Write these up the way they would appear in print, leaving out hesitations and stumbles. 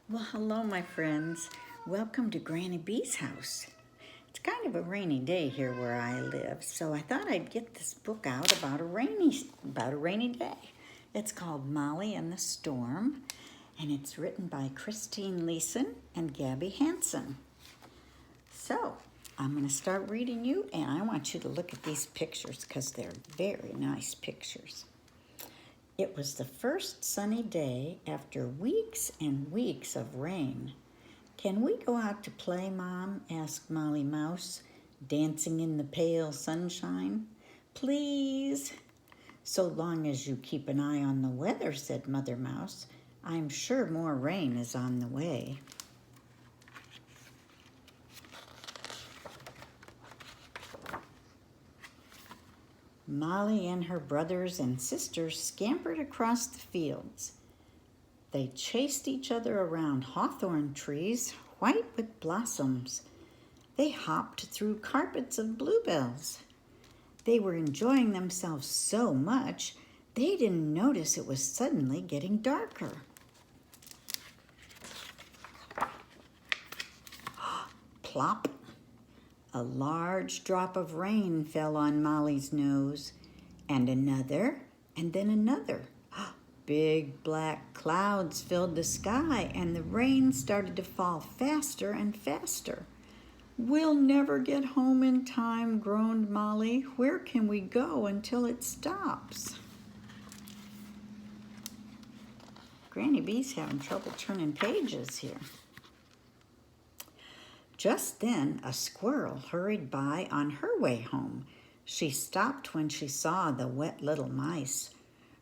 Well, hello, my friends. Welcome to Granny B's house. It's kind of a rainy day here where I live, so I thought I'd get this book out about a rainy day. It's called Molly and the Storm, and it's written by Christine Leeson and Gabby Hansen. So, I'm going to start reading you, and I want you to look at these pictures because they're very nice pictures. It was the first sunny day after weeks and weeks of rain. "Can we go out to play, Mom?" asked Molly Mouse, dancing in the pale sunshine. "Please." "So long as you keep an eye on the weather," said Mother Mouse. "I'm sure more rain is on the way." Molly and her brothers and sisters scampered across the fields. They chased each other around hawthorn trees, white with blossoms. They hopped through carpets of bluebells. They were enjoying themselves so much, they didn't notice it was suddenly getting darker. Plop! A large drop of rain fell on Molly's nose, and another, and then another. Big black clouds filled the sky, and the rain started to fall faster and faster. "We'll never get home in time," groaned Molly. "Where can we go until it stops?" Granny B's having trouble turning pages here. Just then, a squirrel hurried by on her way home. She stopped when she saw the wet little mice.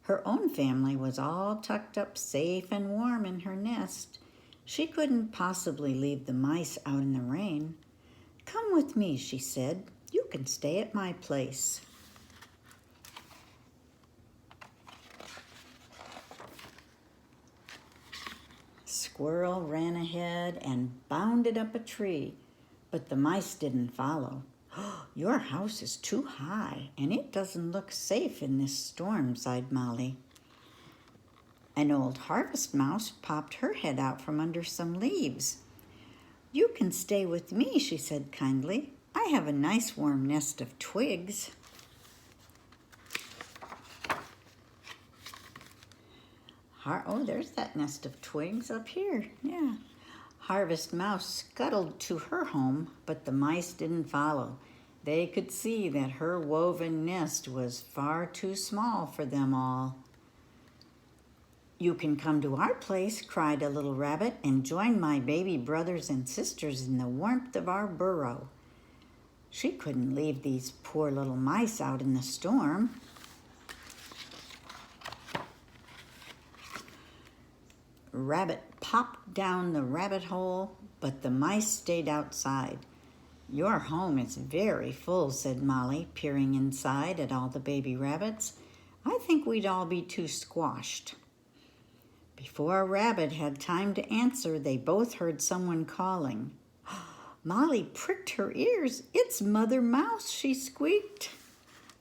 Her own family was all tucked up safe and warm in her nest. She couldn't possibly leave the mice out in the rain. "Come with me," she said. "You can stay at my place." Squirrel ran ahead and bounded up a tree, but the mice didn't follow. "Your house is too high, and it doesn't look safe in this storm," sighed Molly. An old harvest mouse popped her head out from under some leaves. "You can stay with me," she said kindly. "I have a nice warm nest of twigs." Oh, there's that nest of twigs up here. Yeah. Harvest Mouse scuttled to her home, but the mice didn't follow. They could see that her woven nest was far too small for them all. "You can come to our place," cried a little rabbit, "and join my baby brothers and sisters in the warmth of our burrow." She couldn't leave these poor little mice out in the storm. Rabbit popped down the rabbit hole, but the mice stayed outside. "Your home is very full," said Molly, peering inside at all the baby rabbits. "I think we'd all be too squashed." Before a rabbit had time to answer, they both heard someone calling. Molly pricked her ears. "It's Mother Mouse," she squeaked.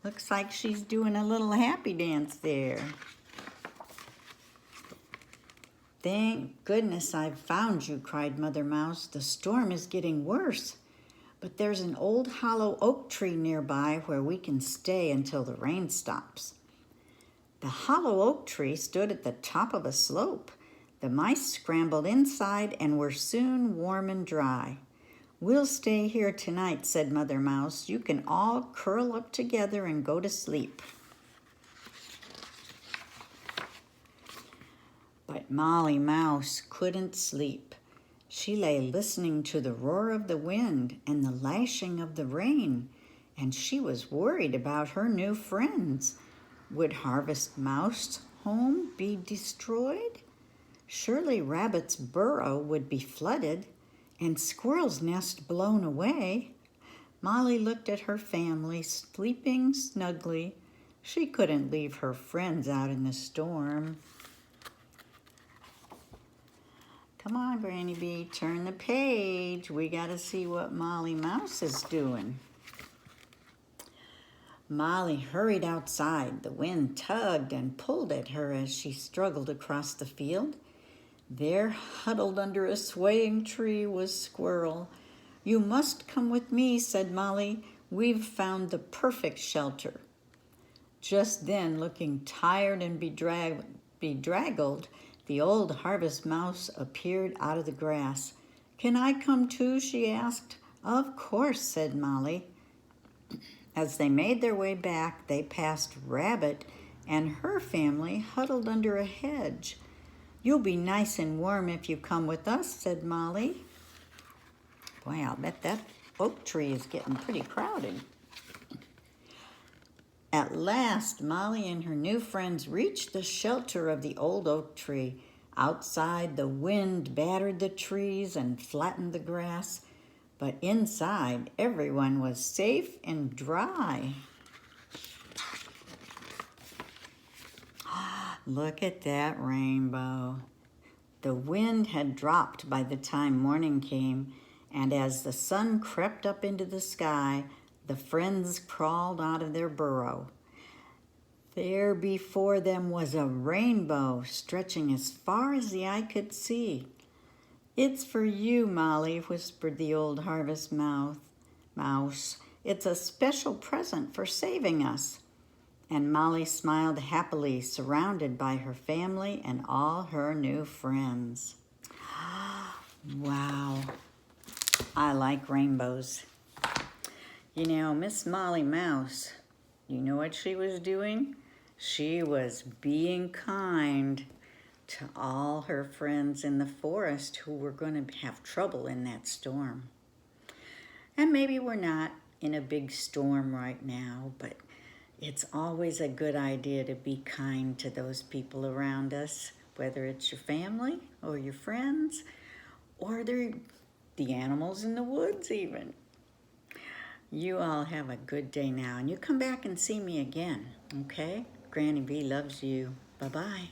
"Looks like she's doing a little happy dance there." "Thank goodness I've found you," cried Mother Mouse. "The storm is getting worse. But there's an old hollow oak tree nearby where we can stay until the rain stops." The hollow oak tree stood at the top of a slope. The mice scrambled inside and were soon warm and dry. "We'll stay here tonight," said Mother Mouse. "You can all curl up together and go to sleep." But Molly Mouse couldn't sleep. She lay listening to the roar of the wind and the lashing of the rain, and she was worried about her new friends. Would Harvest Mouse's home be destroyed? Surely Rabbit's burrow would be flooded, and Squirrel's nest blown away. Molly looked at her family sleeping snugly. She couldn't leave her friends out in the storm. Come on, Granny B, turn the page. We got to see what Molly Mouse is doing. Molly hurried outside. The wind tugged and pulled at her as she struggled across the field. There, huddled under a swaying tree, was Squirrel. "You must come with me," said Molly. "We've found the perfect shelter." Just then, looking tired and bedraggled, the old harvest mouse appeared out of the grass. "Can I come too?" she asked. "Of course," said Molly. As they made their way back, they passed Rabbit and her family huddled under a hedge. "You'll be nice and warm if you come with us," said Molly. Boy, I'll bet that oak tree is getting pretty crowded. At last, Molly and her new friends reached the shelter of the old oak tree. Outside, the wind battered the trees and flattened the grass, but inside, everyone was safe and dry. Look at that rainbow. The wind had dropped by the time morning came, and as the sun crept up into the sky, the friends crawled out of their burrow. There before them was a rainbow stretching as far as the eye could see. "It's for you, Molly," whispered the old harvest mouse. "It's a special present for saving us." And Molly smiled happily, surrounded by her family and all her new friends. Wow, I like rainbows. You know, Miss Molly Mouse, you know what she was doing? She was being kind to all her friends in the forest who were going to have trouble in that storm. And maybe we're not in a big storm right now, but it's always a good idea to be kind to those people around us, whether it's your family or your friends or the animals in the woods even. You all have a good day now, and you come back and see me again, okay? Granny Bee loves you. Bye-bye.